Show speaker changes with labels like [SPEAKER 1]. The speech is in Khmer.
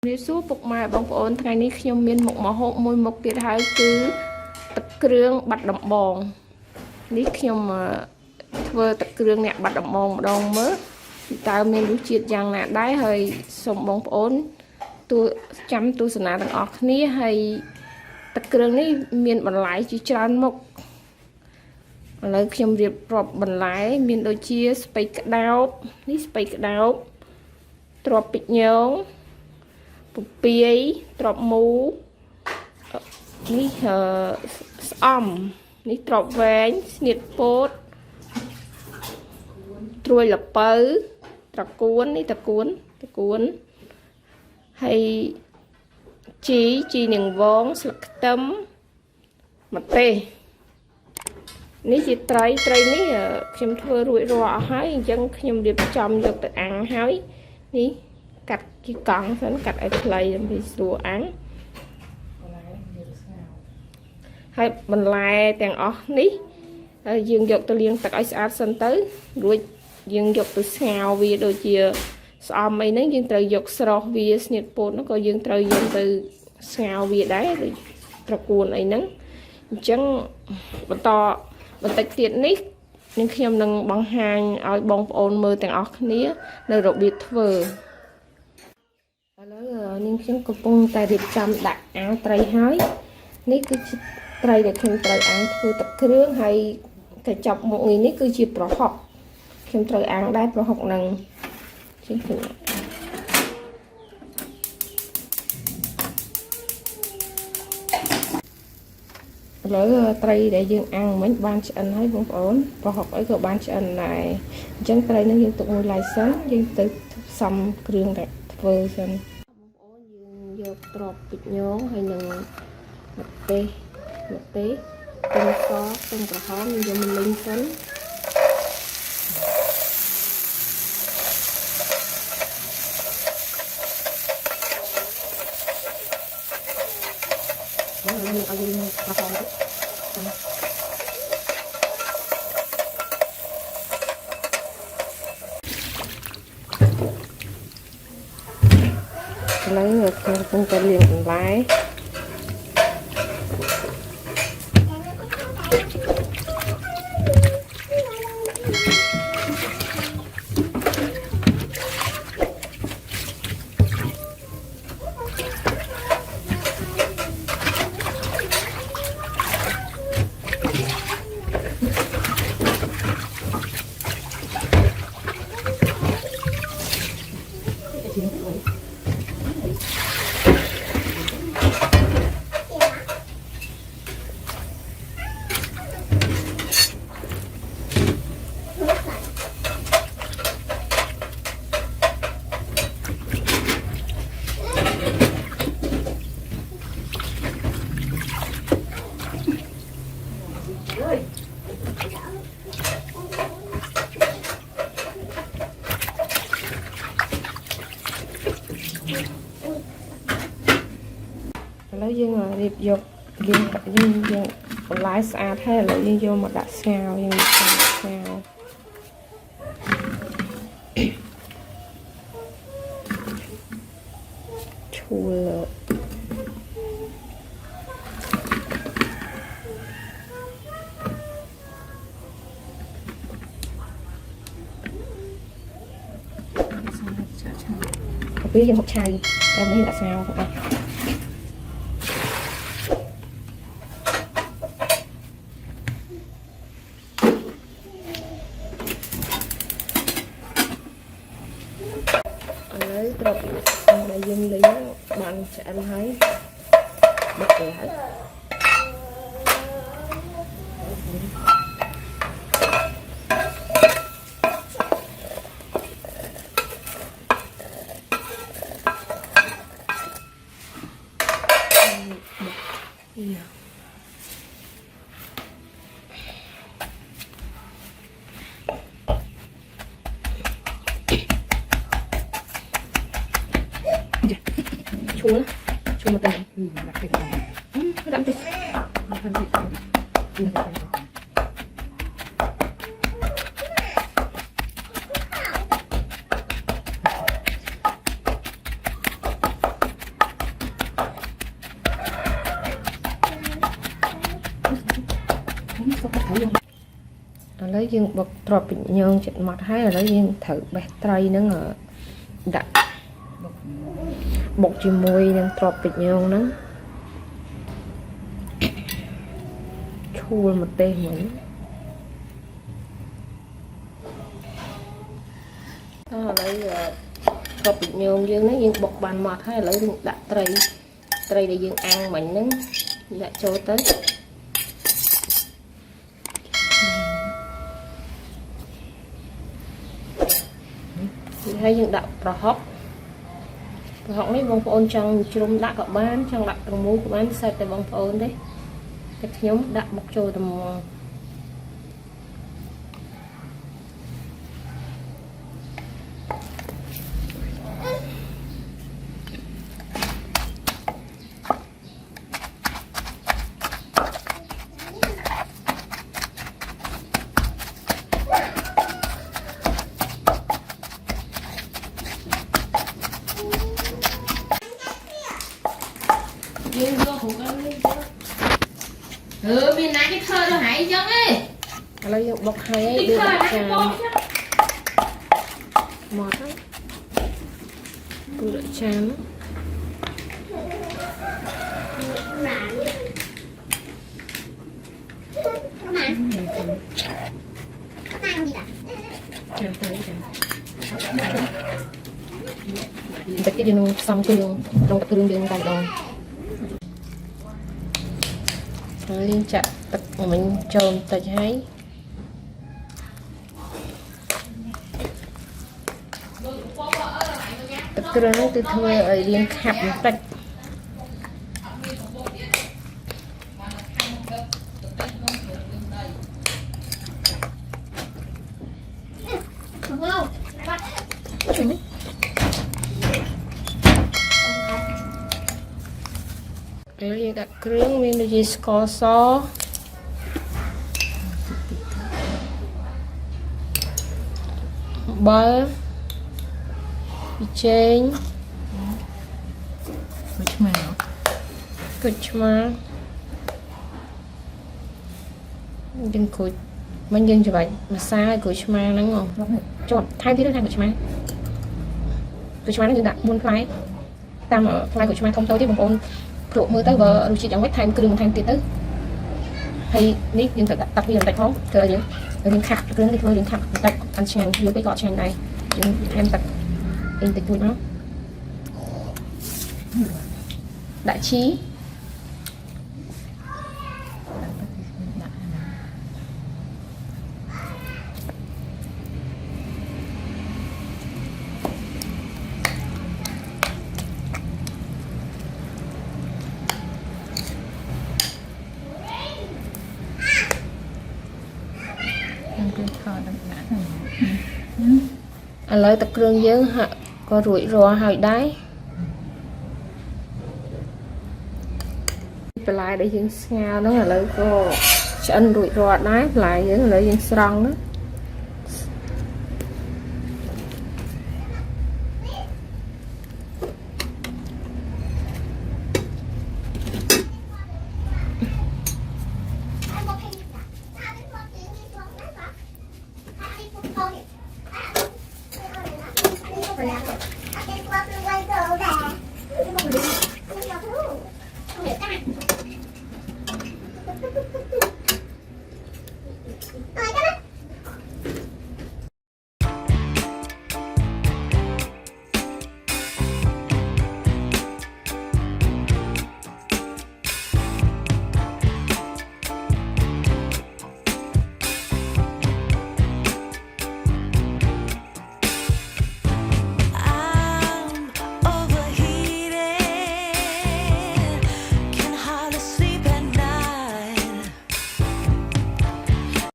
[SPEAKER 1] នេះសួរពុកម៉ែបងប្អូនថ្ងៃនេះខ្ញុំមានមុខម្ហូបមួយមុខទៀតហើយគឺទឹកគ្រឿងបាត់ដំបងនេះខ្ញុំធ្វើទឹកគ្រឿងអ្នកបាត់ដំបងម្ដងមើលតើមានរសជាតិយ៉ាងណាដែរហើយសូមបងប្អូនចាំទស្សនាទាំងអស់គ្នាហើយទឹកគ្រឿងនេះមានបន្លែជាច្រើនមុខឥឡូវខ្ញុំរៀបរាប់បន្លែមានដូចជាស្ពៃក្តោបនេះស្ពៃក្តោបត្រប់ពីញងពពាយត្រប់មូនេះស្អំនេះត្រប់វែងស្នៀតពោតត្រួយល្ពៅត្រកួននេះត្រកួនហើយជីនាងវងស្លឹកខ្ទឹមម្ទេសនេះជាត្រីនេះខ្ញុំធ្វើរួចរាល់អស់ហើយអញ្ចឹងខ្ញុំរៀបចំយកទៅអាំងហើយនេះកាត់ជាកង់សិនកាត់ឲ្យខ្លីដើម្បីស្រួលអាំងហើយបន្លែទាំងអស់នេះយើងយកទៅលាងទឹកឲ្យស្អាតសិនទៅរួចយើងយកទៅស្ងោរវាដូចជាស្អំអីហ្នឹងយើងត្រូវយកស្រស់វាស្នៀតពោតហ្នឹងក៏យើងត្រូវយកទៅស្ងោរវាដែរដូចត្រកួនអីហ្នឹងអញ្ចឹងបន្តបន្តិចទៀតនេះនឹងខ្ញុំនឹងបង្ហាញឲ្យបងប្អូនមើលទាំងអស់គ្នានៅរបៀបធ្វើឥឡូវនាងខ្ញុំកំពុងតែរៀបចំដាក់អាំងត្រីហើយនេះគឺជាត្រីដែលខ្ញុំត្រូវអាំងធ្វើទឹកគ្រឿងហើយកញ្ចប់មុខនេះគឺជាប្រហុកខ្ញុំត្រូវអាំងដែរប្រហុកនឹងជិះទៅឥឡូវត្រីដែលយើងអាំងមិញបានឆ្អិនហើយបងប្អូនប្រហុកអីក៏បានឆ្អិនដែរអញ្ចឹងត្រីនឹងយើងទុកមួយឡៃសិនយើងទៅផ្សំគ្រឿងដែលធ្វើសិនបងប្អូនយើងយកត្រប់ពីញងហើយនឹងម្ទេសខ្ទឹមសខ្ទឹមក្រហមយើងយកមកលីងសិនយើងឲ្យយើងក្រហមទៅឥឡូវខ្ញុំកំពុងតែលាងបន្លែយើងរៀបយកយើងបន្លែស្អាតហើយឥឡូវយើងយកមកដាក់ស្ងោរយើងស្ងោរឈួលពេលយើងហូបឆៅដល់នេះដាក់ស្ងោរអត់ត្រប់ដែលយើងលីងបានឆ្អិនហើយបិទទៅហើយឈួលមកទៅដាក់ទៅដាក់ទៅ ឥឡូវយើងបុកទ្របពីញងចិត្តម៉ត់ហើយឥឡូវយើងត្រូវបេះត្រីហ្នឹងដាក់បុកជាមួយនឹងទ្របពីញងហ្នឹងឈួលម្ទេសហ្នឹងឥឡូវទ្របពីញងយើងហ្នឹងយើងបុកបានម៉ត់ហើយឥឡូវយើងដាក់ត្រីដែលយើងអាំងមិញហ្នឹងដាក់ចូលទៅហើយយើងដាក់ប្រហុកនេះបងប្អូនចង់ជ្រុំដាក់ក៏បានចង់ដាក់ត្រមូក៏បានសេតតែបងប្អូនទេតែខ្ញុំដាក់បុកចូលតែមកយើងយកហូបăn đi
[SPEAKER 2] miền này cái thơ nó hãy dân ấy
[SPEAKER 1] ឥឡូវយើងបុកហើយđưaដាក់ចានមកទៅដាក់ចានតែគេយើងផ្សំគ្រឿងក្នុងទឹកគ្រឿងយើងតែម្ដងហើយយើងចាក់ទឹកមិញចូលបន្តិចហើយទឹកគ្រឿងនេះគឺធ្វើឲ្យរាងខាប់បន្តិចហើយយើងដាក់គ្រឿងមានដូចជាស្ករសអំបិលប៊ីចេង
[SPEAKER 2] គុយឆ្មា
[SPEAKER 1] យើងគួយមិញយើងច្របាច់ម្សៅឲ្យគួយឆ្មាហ្នឹងចូលថែមទៀតថែមគួយឆ្មាហ្នឹងយើងដាក់4ផ្លែតាមផ្លែគួយឆ្មាធំតូចទេបងប្អូនព្រោះមើលទៅបើរសជាតិយ៉ាងម៉េចថែមគ្រឿងបន្ថែមទៀតទៅហើយនេះយើងត្រូវដាក់ទឹកវាបន្តិចផងធ្វើឲ្យយើងខាប់គ្រឿងនេះធ្វើយើងខាប់បន្តិចអត់ឆ្ងាញ់យូរពេកក៏អត់ឆ្ងាញ់ដែរយើងថែមទឹកបន្តិចទៀតមកដាក់ជីឥឡូវទឹកគ្រឿងយើងហាក់ក៏រួចរាល់ហើយដែរបន្លែដែលយើងស្ងោរហ្នឹងឥឡូវក៏ឆ្អិនរួចរាល់ដែរបន្លែយើងឥឡូវយើងស្រង់ហ្នឹង